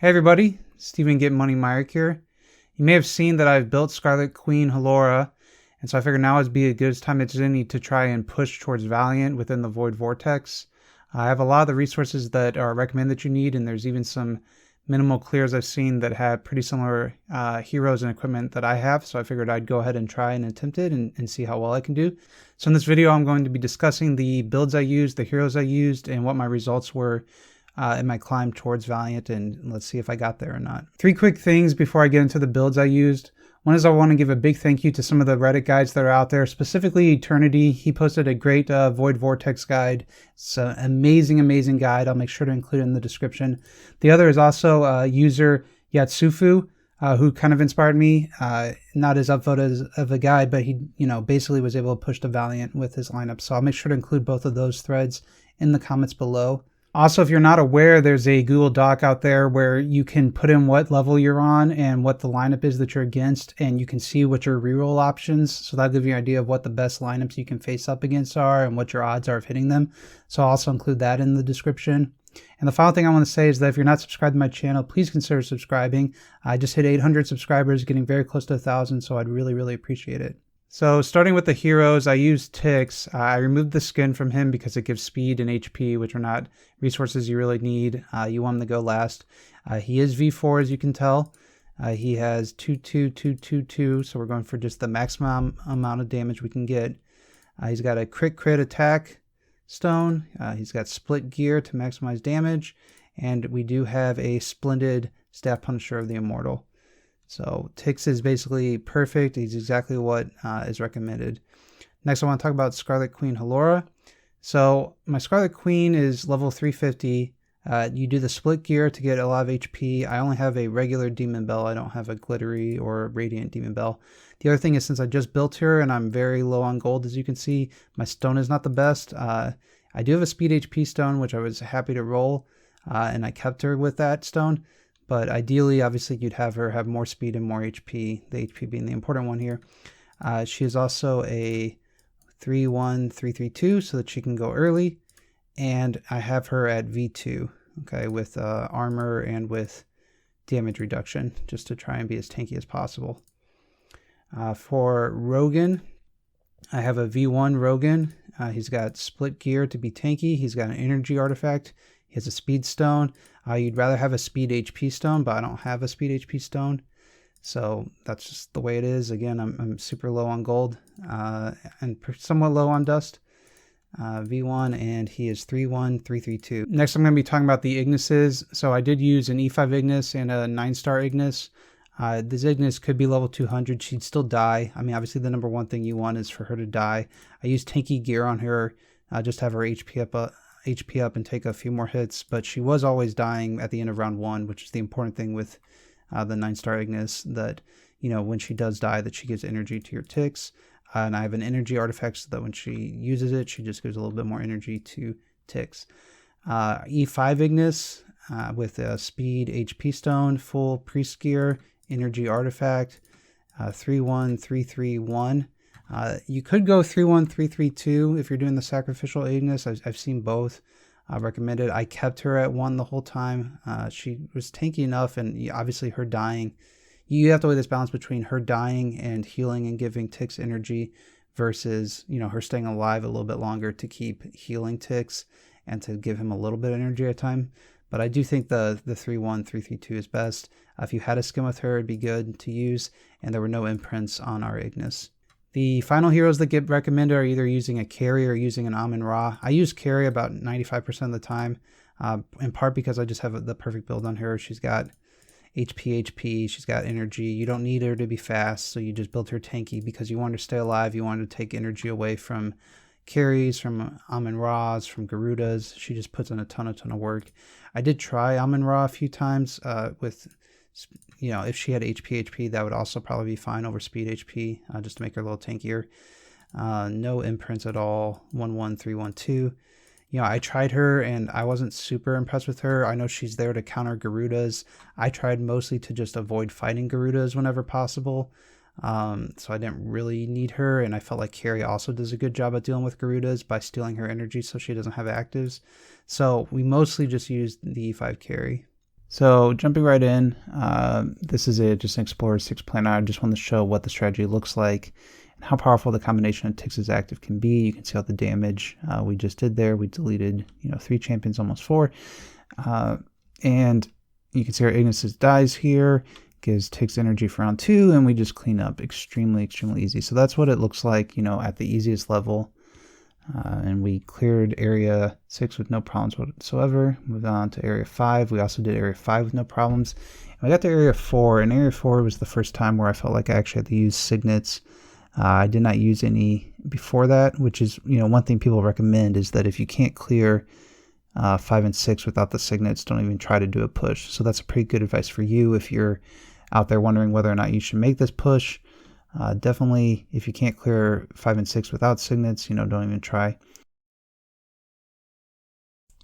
Hey everybody, Steven GetMoneyMyrick here. You may have seen that I've built Scarlet Queen Halora, and so I figured now would be a good time as any to try and push towards Valiant within the Void Vortex. I have a lot of the resources that are recommended that you need, and there's even some minimal clears I've seen that have pretty similar heroes and equipment that I have, so I figured I'd go ahead and try and attempt it and see how well I can do. So in this video I'm going to be discussing the builds I used, the heroes I used, and what my results were in my climb towards Valiant, and let's see if I got there or not. Three quick things before I get into the builds I used. One is I want to give a big thank you to some of the Reddit guides that are out there, specifically Eternity. He posted a great Void Vortex guide. It's an amazing guide. I'll make sure to include it in the description. The other is also user Yatsufu, who kind of inspired me. Not as upvoted of a guide, but he basically was able to push to Valiant with his lineup. So I'll make sure to include both of those threads in the comments below. Also, if you're not aware, there's a Google Doc out there where you can put in what level you're on and what the lineup is that you're against, and you can see what your reroll options. So that'll give you an idea of what the best lineups you can face up against are and what your odds are of hitting them. So I'll also include that in the description. And the final thing I want to say is that if you're not subscribed to my channel, please consider subscribing. I just hit 800 subscribers, getting very close to 1,000, so I'd really appreciate it. So starting with the heroes, I used Tix. I removed the skin from him because it gives speed and HP, which are not resources you really need. You want him to go last. He is V4, as you can tell. He has 2, so we're going for just the maximum amount of damage we can get. He's got a crit attack stone. He's got split gear to maximize damage. And we do have a Splendid Staff Punisher of the Immortal. So Tix is basically perfect. He's exactly what is recommended. Next, I want to talk about Scarlet Queen Halora. So my Scarlet Queen is level 350. You do the split gear to get a lot of HP. I only have a regular demon bell. I don't have a glittery or radiant demon bell. The other thing is, since I just built her and I'm very low on gold, as you can see, my stone is not the best. I do have a speed HP stone, which I was happy to roll, and I kept her with that stone. But ideally, obviously, you'd have her have more speed and more HP, the HP being the important one here. She is also a 3-1-3-3-2, so that she can go early. And I have her at V2, okay, with armor and with damage reduction, just to try and be as tanky as possible. For Rogan, I have a V1 Rogan. He's got split gear to be tanky. He's got an energy artifact. He has a speed stone. You'd rather have a speed HP stone, but I don't have a speed HP stone. So that's just the way it is. Again, I'm super low on gold and somewhat low on dust. V1, and he is 3-1-3-3-2. Next, I'm going to be talking about the Ignises. So I did use an E5 Ignis and a 9-star Ignis. This Ignis could be level 200. She'd still die. I mean, obviously the number one thing you want is for her to die. I used tanky gear on her, just have her HP up and take a few more hits, but she was always dying at the end of round 1, which is the important thing with the 9-star Ignis, that when she does die, that she gives energy to your Tix. And I have an energy artifact so that when she uses it, she just gives a little bit more energy to Tix. E5 Ignis with a speed HP stone, full priest gear, energy artifact, 3-1-3-3-1. You could go 3-1-3-3-2 if you're doing the sacrificial Ignis. I've seen both recommended. I kept her at 1 the whole time. She was tanky enough, and obviously her dying, you have to weigh this balance between her dying and healing and giving Tix energy versus her staying alive a little bit longer to keep healing Tix and to give him a little bit of energy at a time. But I do think the 3-1-3-3-2 is best. If you had a skin with her, it'd be good to use, and there were no imprints on our Ignis. The final heroes that get recommended are either using a carry or using an Amun-Ra. I use carry about 95% of the time, in part because I just have the perfect build on her. She's got HP, she's got energy. You don't need her to be fast, so you just build her tanky because you want her to stay alive. You want her to take energy away from carries, from Amun-Ra's, from Garudas. She just puts in a ton of work. I did try Amun-Ra a few times with... if she had HP, that would also probably be fine over speed HP, just to make her a little tankier. No imprints at all. 1-1-3-1-2. I tried her and I wasn't super impressed with her. I know she's there to counter Garudas. I tried mostly to just avoid fighting Garudas whenever possible. So I didn't really need her, and I felt like Carrie also does a good job at dealing with Garudas by stealing her energy so she doesn't have actives. So we mostly just used the E5 Carrie. So jumping right in, this is just an Explorer 6 planet. I just want to show what the strategy looks like and how powerful the combination of Tix's active can be. You can see all the damage we just did there. We deleted 3 champions, almost 4. And you can see our Ignis's dies here, gives Tix energy for round 2, and we just clean up extremely easy. So that's what it looks like, at the easiest level. And we cleared area 6 with no problems whatsoever. Moved on to area 5. We also did area 5 with no problems. And we got to area 4, and area 4 was the first time where I felt like I actually had to use signets. I did not use any before that, which is, one thing people recommend is that if you can't clear 5 and 6 without the signets, don't even try to do a push. So that's a pretty good advice for you if you're out there wondering whether or not you should make this push. Definitely, if you can't clear 5 and 6 without signets, don't even try.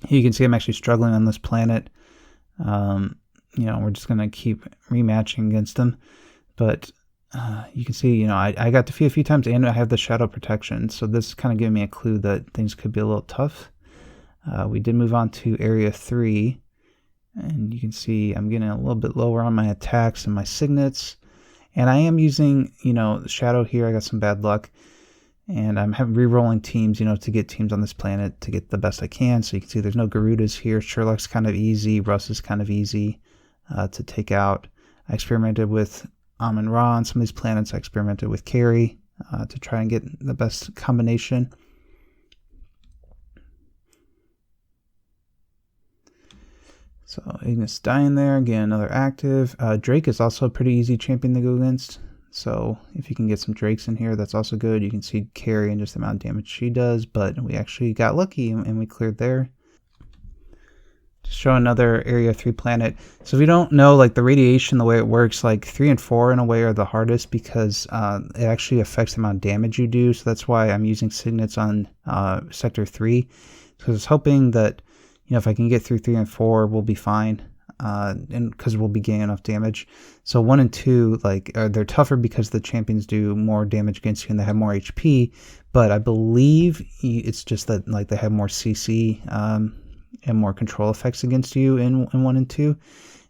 Here you can see I'm actually struggling on this planet. We're just going to keep rematching against them. But you can see, I got defeated a few times and I have the shadow protection. So this is kind of giving me a clue that things could be a little tough. We did move on to area 3. And you can see I'm getting a little bit lower on my attacks and my signets. And I am using, shadow here. I got some bad luck. And I'm re-rolling teams, to get teams on this planet to get the best I can. So you can see there's no Garudas here. Sherlock's kind of easy. Russ is kind of easy to take out. I experimented with Amun-Ra on some of these planets. I experimented with Carry to try and get the best combination. So Ignis dying there, again, another active. Drake is also a pretty easy champion to go against. So if you can get some Drakes in here, that's also good. You can see Carry and just the amount of damage she does, but we actually got lucky and we cleared there. Just show another area 3 planet. So if you don't know, the radiation, the way it works, 3 and 4 in a way are the hardest because it actually affects the amount of damage you do. So that's why I'm using signets on sector 3. So I was hoping that if I can get through 3 and 4, we'll be fine, and because we'll be getting enough damage. So 1 and 2, they're tougher because the champions do more damage against you and they have more HP. But I believe it's just that they have more CC and more control effects against you in 1 and 2.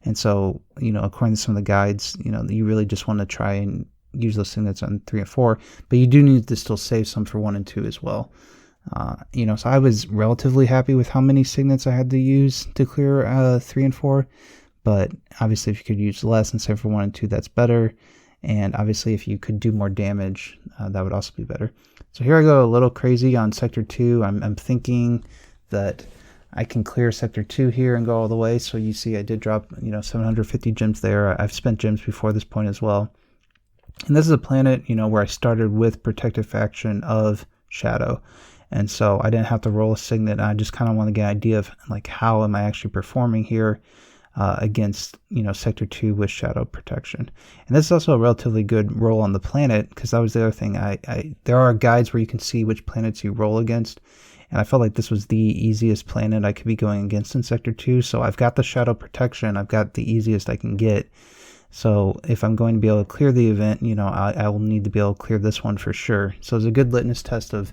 And so according to some of the guides, you really just want to try and use those signets on 3 and 4. But you do need to still save some for 1 and 2 as well. So I was relatively happy with how many signets I had to use to clear 3 and 4, but obviously if you could use less and save for 1 and 2, that's better. And obviously if you could do more damage, that would also be better. So here I go a little crazy on sector 2. I'm thinking that I can clear sector 2 here and go all the way. So you see I did drop 750 gems there. I've spent gems before this point as well. And this is a planet where I started with protective faction of Shadow. And so I didn't have to roll a signet. I just kind of want to get an idea of how am I actually performing here against sector 2 with shadow protection. And this is also a relatively good roll on the planet because that was the other thing. There are guides where you can see which planets you roll against, and I felt like this was the easiest planet I could be going against in sector 2. So I've got the shadow protection. I've got the easiest I can get. So if I'm going to be able to clear the event, I will need to be able to clear this one for sure. So it's a good litmus test of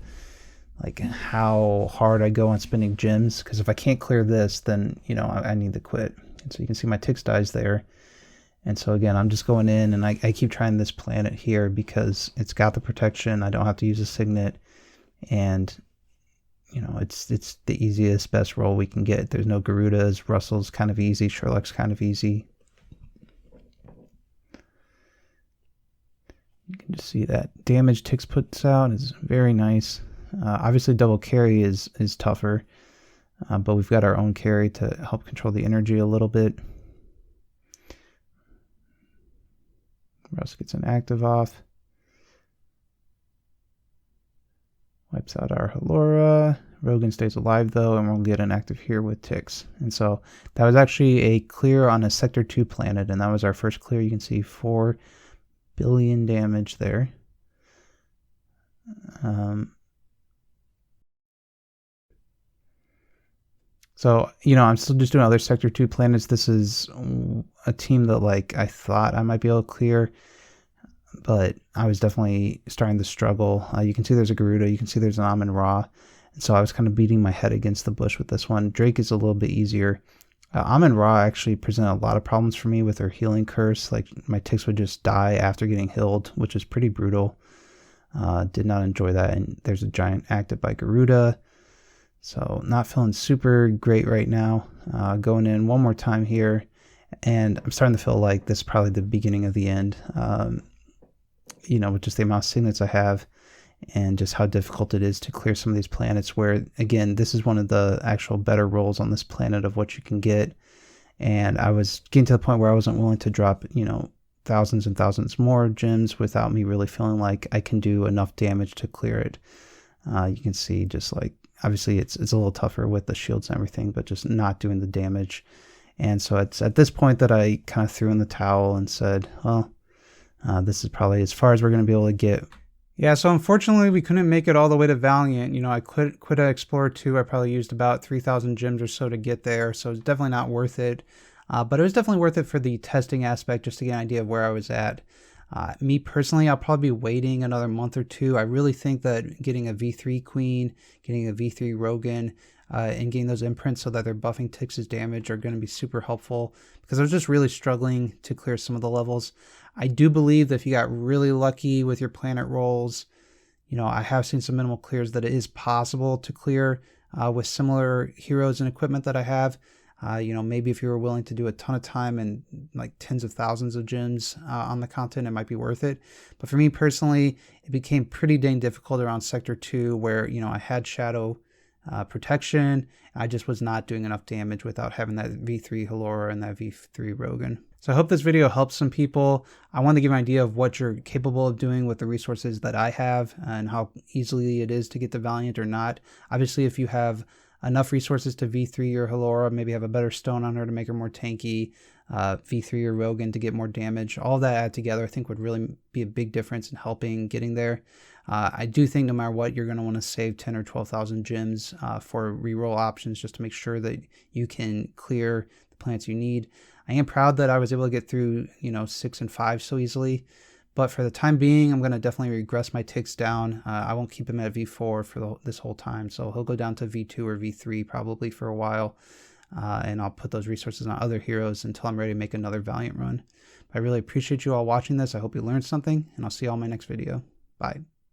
how hard I go on spending gems, because if I can't clear this, then I need to quit. And so you can see my Tix dies there. And so again, I'm just going in and I keep trying this planet here because it's got the protection. I don't have to use a signet, and it's the easiest, best roll we can get. There's no Garudas. Russell's kind of easy. Sherlock's kind of easy. You can just see that damage Tix puts out is very nice. Obviously double carry is tougher, but we've got our own carry to help control the energy a little bit. Russ gets an active off. Wipes out our Halora. Rogan stays alive though, and we'll get an active here with Tix. And so that was actually a clear on a sector 2 planet, and that was our first clear. You can see 4 billion damage there. So, I'm still just doing other sector 2 planets. This is a team that I thought I might be able to clear, but I was definitely starting to struggle. You can see there's a Garuda, you can see there's an Amun-Ra, and so I was kind of beating my head against the bush with this one. Drake is a little bit easier. Amun-Ra actually presented a lot of problems for me with her healing curse. Like my ticks would just die after getting healed, which is pretty brutal. Did not enjoy that. And there's a giant active by Garuda. So not feeling super great right now. Going in one more time here. And I'm starting to feel like this is probably the beginning of the end. With just the amount of signets I have and just how difficult it is to clear some of these planets where, again, this is one of the actual better rolls on this planet of what you can get. And I was getting to the point where I wasn't willing to drop, thousands and thousands more gems without me really feeling like I can do enough damage to clear it. You can see just like, obviously it's a little tougher with the shields and everything, but just not doing the damage. And so it's at this point that I kind of threw in the towel and said, well, this is probably as far as we're going to be able to get. Yeah, so unfortunately we couldn't make it all the way to Valiant. I quit at Explorer 2. I probably used about 3,000 gems or so to get there, so it's definitely not worth it. But it was definitely worth it for the testing aspect, just to get an idea of where I was at. Me personally, I'll probably be waiting another month or two. I really think that getting a V3 Queen, getting a V3 Rogan, and getting those imprints so that they're buffing Tix's damage are going to be super helpful, because I was just really struggling to clear some of the levels. I do believe that if you got really lucky with your planet rolls, I have seen some minimal clears that it is possible to clear with similar heroes and equipment that I have. Maybe if you were willing to do a ton of time and like tens of thousands of gems on the content, it might be worth it. But for me personally, it became pretty dang difficult around Sector 2 where, I had Shadow protection. I just was not doing enough damage without having that V3 Halora and that V3 Rogan. So I hope this video helps some people. I want to give an idea of what you're capable of doing with the resources that I have and how easily it is to get the Valiant or not. Obviously, if you have enough resources to V3 or Halora, maybe have a better stone on her to make her more tanky, V3 or Rogan to get more damage, all that add together I think would really be a big difference in helping getting there. I do think no matter what, you're going to want to save 10 or 12,000 gems for reroll options just to make sure that you can clear the planets you need. I am proud that I was able to get through 6 and 5 so easily, but for the time being I'm going to definitely regress my ticks down. I won't keep him at V4 for this whole time, so he'll go down to V2 or V3 probably for a while, and I'll put those resources on other heroes until I'm ready to make another Valiant run. I really appreciate you all watching this. I hope you learned something, and I'll see you all in my next video. Bye.